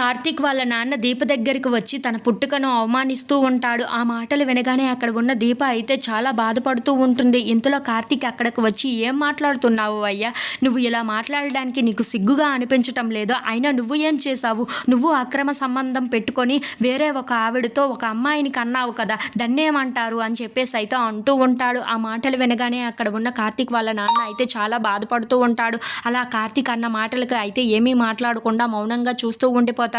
కార్తీక్ వాళ్ళ నాన్న దీప దగ్గరికి వచ్చి తన పుట్టుకను అవమానిస్తూ ఉంటాడు. ఆ మాటలు వినగానే అక్కడ ఉన్న దీప అయితే చాలా బాధపడుతూ ఉంటుంది. ఇంతలో కార్తీక్ అక్కడికి వచ్చి, "ఏం మాట్లాడుతున్నావు అయ్యా? నువ్వు ఇలా మాట్లాడడానికి నీకు సిగ్గుగా అనిపించటం లేదు. అయినా నువ్వు ఏం చేశావు? నువ్వు అక్రమ సంబంధం పెట్టుకొని వేరే ఒక ఆవిడతో ఒక అమ్మాయిని కన్నావు కదా, దాన్నేమంటారు?" అని చెప్పేసి అయితే అంటూ ఉంటాడు. ఆ మాటలు వినగానే అక్కడ ఉన్న కార్తీక్ వాళ్ళ నాన్న అయితే చాలా బాధపడుతూ ఉంటాడు. అలా కార్తీక్ అన్న మాటలకు అయితే ఏమీ మాట్లాడకుండా మౌనంగా చూస్తూ ఉండిపోతాడు.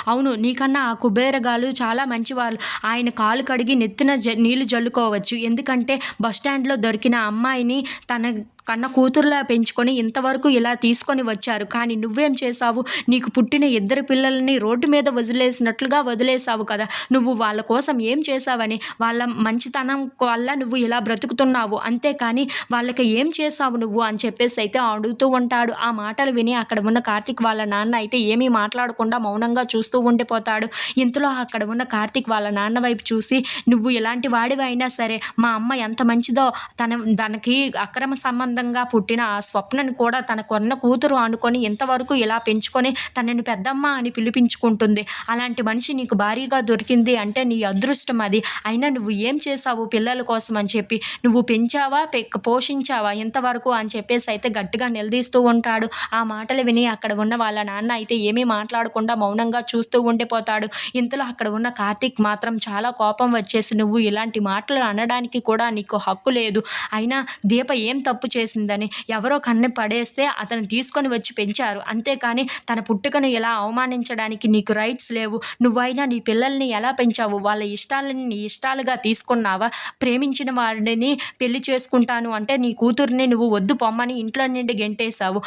"అవును, నీకన్నా ఆ కుబేరగాళ్ళు చాలా మంచివాళ్ళు. ఆయన కాలు కడిగి నెత్తిన నీళ్లు జల్లుకోవచ్చు. ఎందుకంటే బస్టాండ్లో దొరికిన అమ్మాయిని తన కన్న కూతురులా పెంచుకొని ఇంతవరకు ఇలా తీసుకొని వచ్చారు. కానీ నువ్వేం చేశావు? నీకు పుట్టిన ఇద్దరు పిల్లల్ని రోడ్డు మీద వదిలేసినట్లుగా వదిలేసావు కదా. నువ్వు వాళ్ళ కోసం ఏం చేశావని, వాళ్ళ మంచితనం వల్ల నువ్వు ఇలా బ్రతుకుతున్నావు. అంతేకాని వాళ్ళకి ఏం చేశావు నువ్వు?" అని చెప్పేసి అయితే అడుగుతూ ఉంటాడు. ఆ మాటలు విని అక్కడ ఉన్న కార్తీక్ వాళ్ళ నాన్న అయితే ఏమీ మాట్లాడకుండా మౌనంగా చూస్తూ ఉండిపోతాడు. ఇంతలో అక్కడ ఉన్న కార్తీక్ వాళ్ళ నాన్న వైపు చూసి, "నువ్వు ఇలాంటి వాడివైనా సరే మా అమ్మ ఎంత మంచిదో, తనకి అక్రమ సంబంధంగా పుట్టిన ఆ స్వప్నని కూడా తన కొన్న కూతురు అనుకొని ఇంతవరకు ఇలా పెంచుకొని తనని పెద్దమ్మ అని పిలిపించుకుంటుంది. అలాంటి మనిషి నీకు భారీగా దొరికింది అంటే నీ అదృష్టం అది. అయినా నువ్వు ఏం చేశావు పిల్లల కోసం అని చెప్పి? నువ్వు పెంచావా, పోషించావా ఇంతవరకు?" అని చెప్పేసి అయితే గట్టిగా నిలదీస్తూ ఉంటాడు. ఆ మాటలు విని అక్కడ ఉన్న వాళ్ళ నాన్న అయితే ఏమీ మాట్లాడకుండా మౌనంగా చూస్తూ ఉండిపోతాడు. ఇంతలో అక్కడ ఉన్న కార్తీక్ మాత్రం చాలా కోపం వచ్చేసి, "నువ్వు ఇలాంటి మాటలు అనడానికి కూడా నీకు హక్కు లేదు. అయినా దీప ఏం తప్పు చేసిందని? ఎవరో కన్నె పడేస్తే అతను తీసుకొని వచ్చి పెంచారు. అంతేకాని తన పుట్టుకను ఇలా అవమానించడానికి నీకు రైట్స్ లేవు. నువ్వైనా నీ పిల్లల్ని ఎలా పెంచావు? వాళ్ళ ఇష్టాలని నీ ఇష్టాలుగా తీసుకున్నావా? ప్రేమించిన వాడిని పెళ్లి చేసుకుంటాను అంటే నీ కూతుర్ని నువ్వు వద్దు పొమ్మని ఇంట్లో నుండి గెంటేశావు.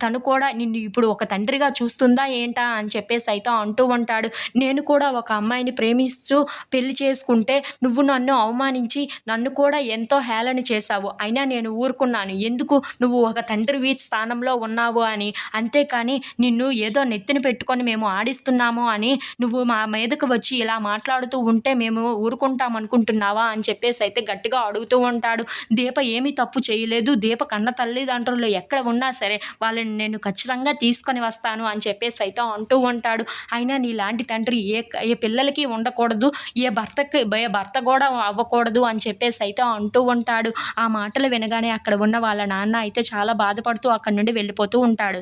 తను కూడా నిన్ను ఇప్పుడు ఒక తండ్రిగా చూస్తుందా ఏంటా?" అని చెప్పేసి అయితే అంటూ ఉంటాడు. "నేను కూడా ఒక అమ్మాయిని ప్రేమిస్తూ పెళ్లి చేసుకుంటే నువ్వు నన్ను అవమానించి నన్ను కూడా ఎంతో హేళన చేశావు. అయినా నేను ఊరుకున్నాను. ఎందుకు? నువ్వు ఒక తండ్రివి స్థానంలో ఉన్నావు అని. అంతేకాని నిన్ను ఏదో నెత్తిన పెట్టుకొని మేము ఆడిస్తున్నాము అని నువ్వు మా మీదకు వచ్చి ఇలా మాట్లాడుతూ ఉంటే మేము ఊరుకుంటాం అనుకుంటున్నావా?" అని చెప్పేసి అయితే గట్టిగా అడుగుతూ ఉంటాడు. "దీప ఏమీ తప్పు చేయలేదు. దీప కన్న తల్లిదండ్రులు ఎక్కడ ఉన్నా సరే వాళ్ళని నేను ఖచ్చితంగా తీసుకొని వస్తాను" అని చెప్పేసి అయితే అంటూ ఉంటాడు. "అయినా నీలాంటి తండ్రి ఏ పిల్లలకి ఉండకూడదు, ఏ భర్త కూడా అవ్వకూడదు" అని చెప్పేసి అయితే అంటూ ఉంటాడు. ఆ మాటలు వినగానే అక్కడ ఉన్న వాళ్ళ నాన్న అయితే చాలా బాధపడుతూ అక్కడి నుండి వెళ్ళిపోతూ ఉంటాడు.